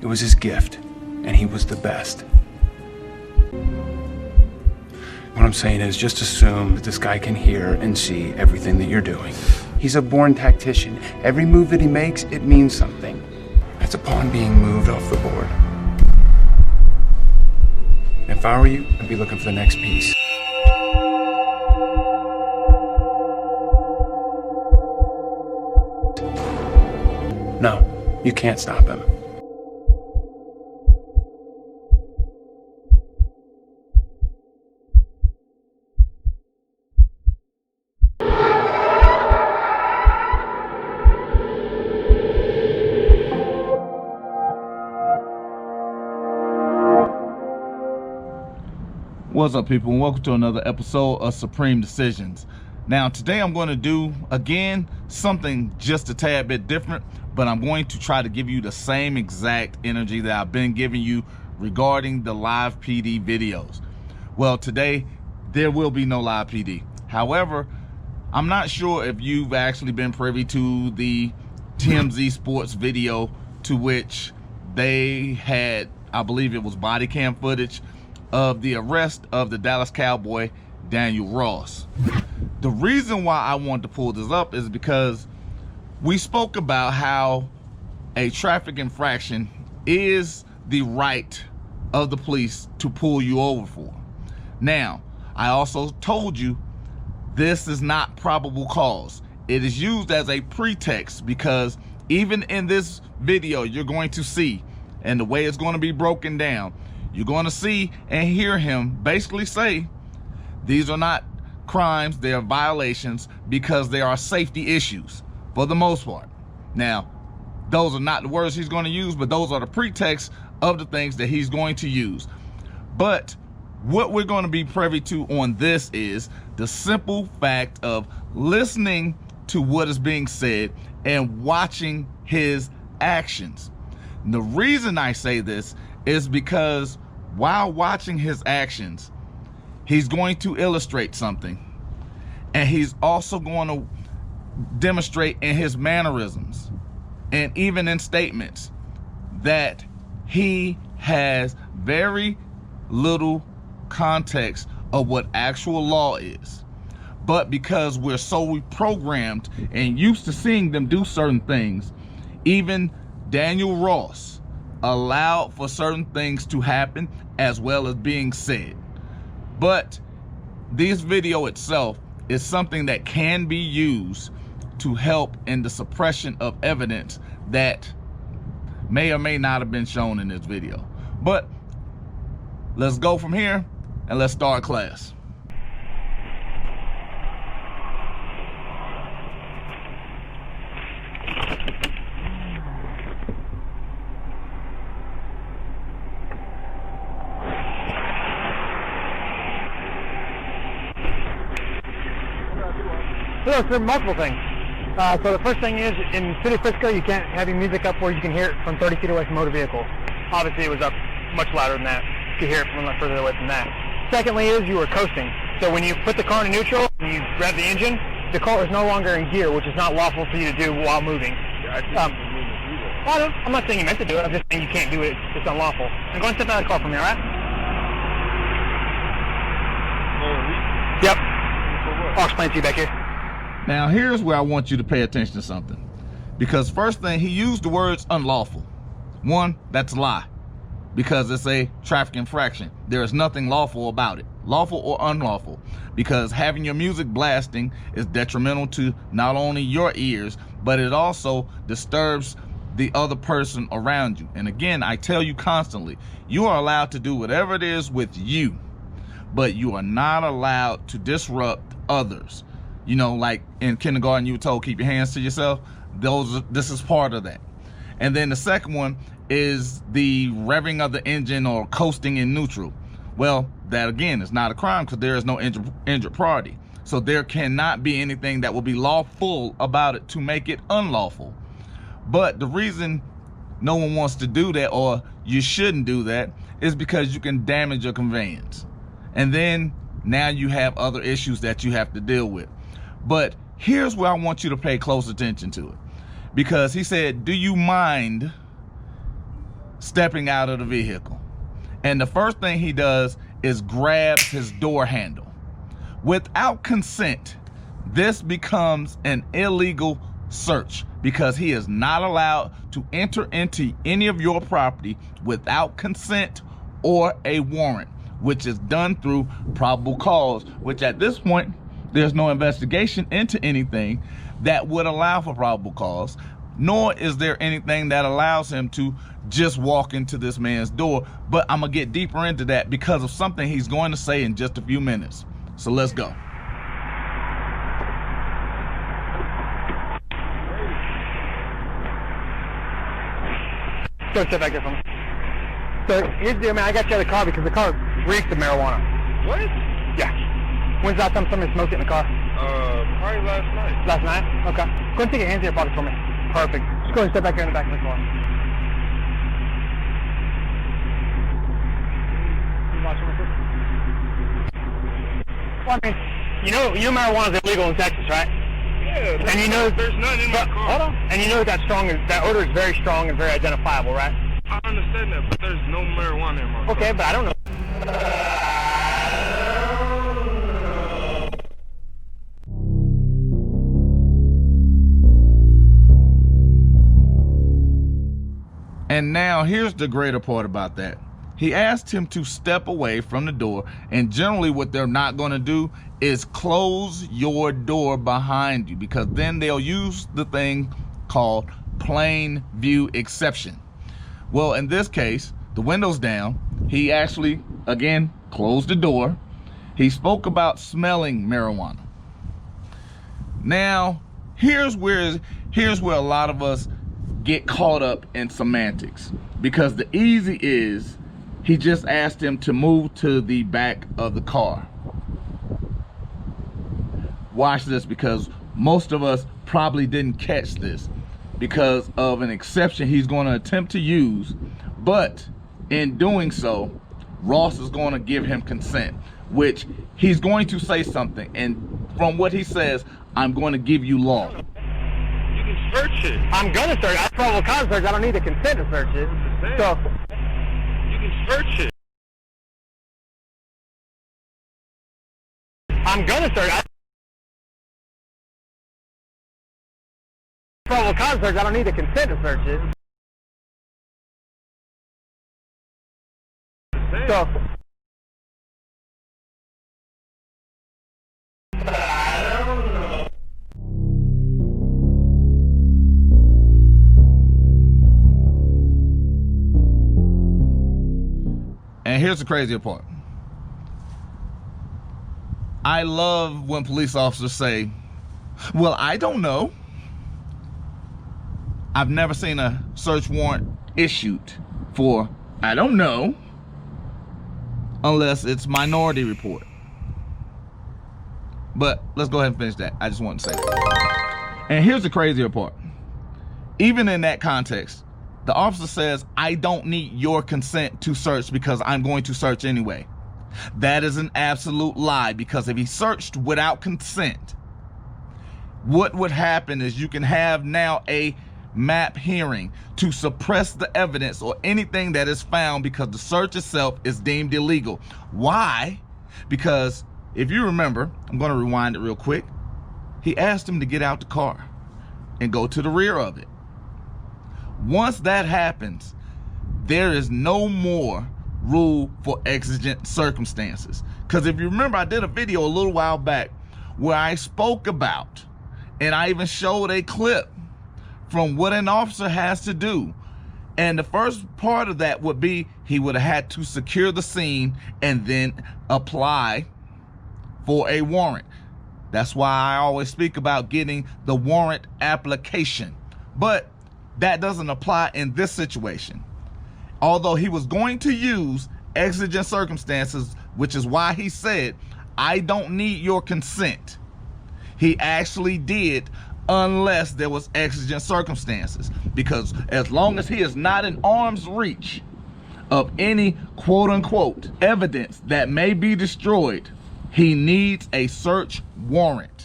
It was his gift, and he was the best. What I'm saying is just assume that this guy can hear and see everything that you're doing. He's a born tactician. Every move that he makes, it means something. That's a pawn being moved off the board. And if I were you, I'd be looking for the next piece. No, you can't stop him. What's up, people, and welcome to another episode of Supreme Decisions. Now, today I'm going to do, again, something just a tad bit different, but I'm going to try to give you the same exact energy that I've been giving you regarding the live PD videos. Well, today, there will be no live PD. However, I'm not sure if you've actually been privy to the TMZ Sports video to which they had, I believe it was body cam footage of the arrest of the Dallas Cowboy, Daniel Ross. The reason why I wanted to pull this up is because we spoke about how a traffic infraction is the right of the police to pull you over for. Now, I also told you this is not probable cause. It is used as a pretext because even in this video you're going to see, and the way it's going to be broken down, you're going to see and hear him basically say these are not crimes, they are violations because they are safety issues for the most part. Now, those are not the words he's going to use, but those are the pretexts of the things that he's going to use. But what we're going to be privy to on this is the simple fact of listening to what is being said and watching his actions. And the reason I say this is because while watching his actions, he's going to illustrate something, and he's also going to demonstrate in his mannerisms and even in statements that he has very little context of what actual law is. But because we're so programmed and used to seeing them do certain things, even Daniel Ross allowed for certain things to happen as well as being said. But this video itself is something that can be used to help in the suppression of evidence that may or may not have been shown in this video. But let's go from here and let's start class. So there are multiple things. So the first thing is, in City of Frisco, you can't have your music up where you can hear it from 30 feet away from a motor vehicle. Obviously, it was up much louder than that. You can hear it from much further away from that. Secondly is, you were coasting. So when you put the car in neutral and you rev the engine, the car is no longer in gear, which is not lawful for you to do while moving. I'm not saying you meant to do it. I'm just saying you can't do it. It's unlawful. And go and step out of the car for me, all right? Yep. I'll explain to you back here. Now, here's where I want you to pay attention to something. Because first thing, he used the words unlawful. One, that's a lie. Because it's a traffic infraction. There is nothing lawful about it. Lawful or unlawful. Because having your music blasting is detrimental to not only your ears, but it also disturbs the other person around you. And again, I tell you constantly, you are allowed to do whatever it is with you, but you are not allowed to disrupt others. You know, like in kindergarten, you were told keep your hands to yourself. This is part of that. And then the second one is the revving of the engine or coasting in neutral. Well, that again is not a crime because there is no injured party. So there cannot be anything that will be lawful about it to make it unlawful. But the reason no one wants to do that, or you shouldn't do that, is because you can damage your conveyance. And then now you have other issues that you have to deal with. But here's where I want you to pay close attention to it. Because he said, do you mind stepping out of the vehicle. And the first thing he does is grabs his door handle. Without consent, this becomes an illegal search because he is not allowed to enter into any of your property without consent or a warrant, which is done through probable cause, which at this point, there's no investigation into anything that would allow for probable cause, nor is there anything that allows him to just walk into this man's door. But I'm gonna get deeper into that because of something he's going to say in just a few minutes. So let's go. Go step back there for me. So here's the, I mean, I got you out of the car because the car reeks of marijuana. What? Yeah. When's the last time somebody smoked it in the car? Probably last night. Last night? Okay. Go ahead and take your hands in your pockets for me. Perfect. Just go ahead and step back here in the back of the car. You watch me, quick? Well, I mean, you know marijuana is illegal in Texas, right? Yeah. And you know there's none in my car. Hold on. And you know that odor is very strong and very identifiable, right? I understand that, but there's no marijuana in my car. Okay, but I don't know. And now here's the greater part about that. He asked him to step away from the door, and generally what they're not going to do is close your door behind you, because then they'll use the thing called plain view exception. Well, in this case, the window's down. He actually, again, closed the door. He spoke about smelling marijuana. Now, here's where a lot of us get caught up in semantics, because the easy is he just asked him to move to the back of the car. Watch this, because most of us probably didn't catch this because of an exception he's going to attempt to use, but in doing so, Ross is going to give him consent, which he's going to say something, and from what he says, I'm going to give you law. You can search it. I'm gonna search. That's probable cause search. I don't need a consent to search it. So You can search it. I'm gonna search. Probable cause search. I don't need a consent to search it. So And here's the crazier part. I love when police officers say, well, I don't know. I've never seen a search warrant issued for I don't know, unless it's Minority Report. But let's go ahead and finish that. I just want to say that. And here's the crazier part. Even in that context, the officer says, I don't need your consent to search because I'm going to search anyway. That is an absolute lie, because if he searched without consent, what would happen is you can have now a MAP hearing to suppress the evidence or anything that is found, because the search itself is deemed illegal. Why? Because if you remember, I'm going to rewind it real quick. He asked him to get out the car and go to the rear of it. Once that happens, there is no more rule for exigent circumstances. Because if you remember, I did a video a little while back where I spoke about, and I even showed a clip from what an officer has to do. And the first part of that would be he would have had to secure the scene and then apply for a warrant. That's why I always speak about getting the warrant application. But that doesn't apply in this situation. Although he was going to use exigent circumstances, which is why he said, I don't need your consent. He actually did, unless there was exigent circumstances. Because as long as he is not in arm's reach of any quote unquote evidence that may be destroyed, he needs a search warrant.